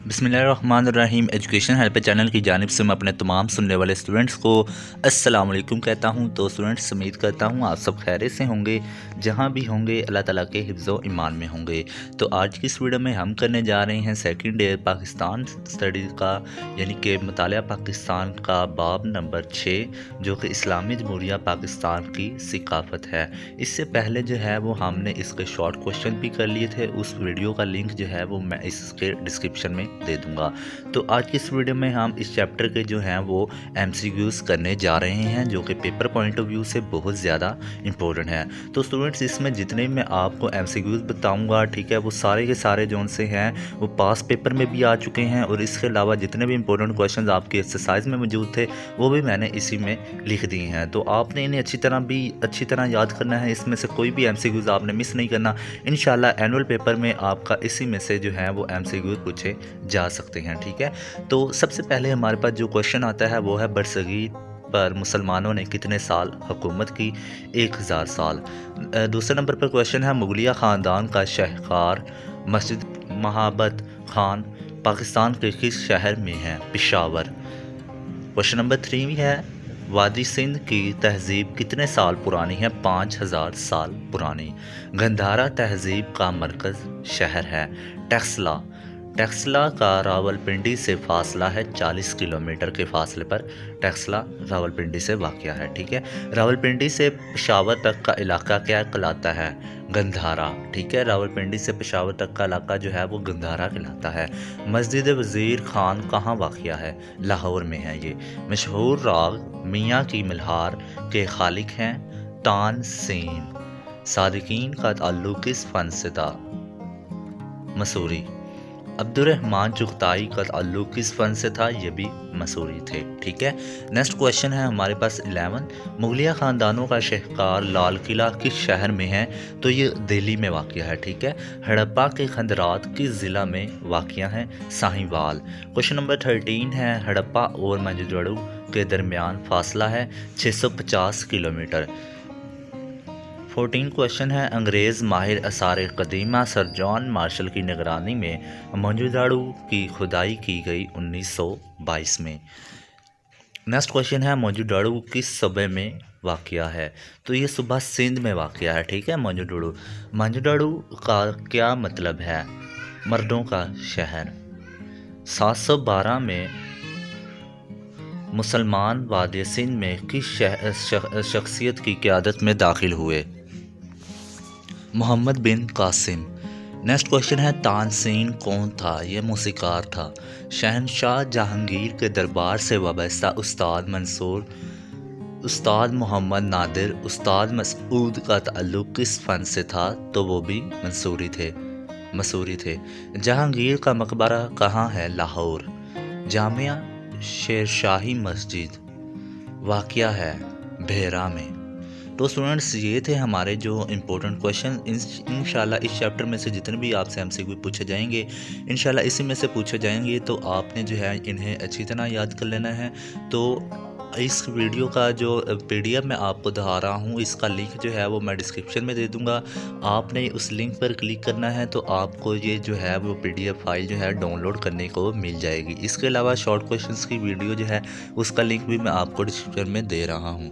बिस्मिल्लाहिर्रहमानिर्रहीम। Education help channel की जानिब से मैं अपने तमाम सुनने वाले स्टूडेंट्स को अस्सलाम वालेकुम कहता हूँ। तो स्टूडेंट्स, उम्मीद करता हूँ आप सब खैरियत से होंगे, जहाँ भी होंगे अल्लाह ताला के हिफ्ज़ व ईमान में होंगे। तो आज की इस वीडियो में हम करने जा रहे हैं सेकंड ईयर पाकिस्तान स्टडीज़ का, यानी कि मुतालिया पाकिस्तान का बाब नंबर 6, जो कि इस्लामी जमहूरिया पाकिस्तान की सकाफ़त है। इससे पहले जो है वो हमने इसके शॉर्ट क्वेश्चन भी कर लिए थे। उस वीडियो का लिंक जो है वो मैं इसके डिस्क्रिप्शन में दे दूंगा। तो आज की इस वीडियो में हम इस चैप्टर के जो हैं वो एमसीक्यूज़ करने जा रहे हैं, जो कि पेपर पॉइंट ऑफ व्यू से बहुत ज़्यादा इंपॉर्टेंट है। तो स्टूडेंट्स, इसमें जितने मैं आपको एमसीक्यूज़ बताऊंगा, ठीक है, वो सारे के सारे जो उनसे हैं वो पास पेपर में भी आ चुके हैं, और इसके अलावा जितने भी इंपॉर्टेंट क्वेश्चन आपके एक्सरसाइज में मौजूद थे वो भी मैंने इसी में लिख दिए हैं। तो आपने इन्हें अच्छी तरह याद करना है। इसमें से कोई भी एमसीक्यूज़ आपने मिस नहीं करना। इंशाल्लाह एनुअल पेपर में आपका इसी में से जो है वो एमसीक्यूज़ पूछे जा सकते हैं, ठीक है। तो सबसे पहले हमारे पास जो क्वेश्चन आता है वो है बरसगीर पर मुसलमानों ने कितने साल हुकूमत की? 1000 साल। दूसरे नंबर पर क्वेश्चन है मुगलिया ख़ानदान का शाहकार मस्जिद महाबत खान पाकिस्तान के किस शहर में है? पेशावर। क्वेश्चन नंबर 3 है वादी सिंध की तहज़ीब कितने साल पुरानी है? 5000 साल पुरानी। गंधारा तहज़ीब का मरकज़ शहर है टेक्सला। टेक्सला का रावलपिंडी से फासला है 40 किलोमीटर के फासले पर टेक्सला रावलपिंडी से वाक़या है, ठीक है। रावलपिंडी से पेशावर तक का इलाका क्या कहलाता है? गंधारा, ठीक है। रावलपिंडी से पेशावर तक का इलाका जो है वो गंधारा कहलाता है। मस्जिद वज़ीर खान कहाँ वाक़या है? लाहौर में है ये। मशहूर राग मियाँ की मल्हार के खालिक हैं तानसेन। सादिकीन का ताल्लुक़ किस फ़न से था? मसूरी। अब्दुर्रहमान चुगताई का ताल्लुक़ किस फ़न से था? ये भी मसूरी थे, ठीक है। नेक्स्ट क्वेश्चन है हमारे पास 11। मुगलिया ख़ानदानों का शाहकार लाल किला किस शहर में है? तो ये दिल्ली में वाक़या है, ठीक है। हड़प्पा के खंदरात किस ज़िला में वाक़या हैं? साहिवाल। क्वेश्चन नंबर 13 है हड़प्पा और मोहनजोदड़ो के दरमियान फासला है 650 किलोमीटर। 14 क्वेश्चन है अंग्रेज़ माहिर आसार कदीमा सर जॉन मार्शल की निगरानी में मोहनजोदड़ो की खुदाई की गई 1922 में। नेक्स्ट क्वेश्चन है मोहनजोदड़ो किस सूबे में वाक़या है? तो ये सूबा सिंध में वाक़या है, ठीक है। मोहनजोदड़ो का क्या मतलब है? मर्दों का शहर। 712 में मुसलमान वादी सिंध में किस शख्सियत की क़यादत में दाखिल हुए? मोहम्मद बिन कासिम। नेक्स्ट क्वेश्चन है तानसेन कौन था? यह मौसीकार था। शहनशाह जहांगीर के दरबार से वाबस्ता उस्ताद मंसूर, उस्ताद मोहम्मद नादिर, उस्ताद मसूद का ताल्लुक़ किस फ़न से था? तो वो भी मसूरी थे। जहांगीर का मकबरा कहाँ है? लाहौर। जामिया शेरशाही मस्जिद वाक़या है भेरा में। तो स्टूडेंट्स, ये थे हमारे जो इम्पोर्टेंट क्वेश्चन। इंशाल्लाह इस चैप्टर में से जितने भी आपसे एमसीक्यू पूछे जाएंगे, इंशाल्लाह इसी में से पूछे जाएंगे। तो आपने जो है इन्हें अच्छी तरह याद कर लेना है। तो इस वीडियो का जो पीडीएफ मैं आपको दिखा रहा हूँ, इसका लिंक जो है वो मैं डिस्क्रिप्शन में दे दूँगा। आपने उस लिंक पर क्लिक करना है तो आपको ये जो है वो पीडीएफ फाइल जो है डाउनलोड करने को मिल जाएगी। इसके अलावा शॉर्ट क्वेश्चंस की वीडियो जो है उसका लिंक भी मैं आपको डिस्क्रिप्शन में दे रहा हूँ।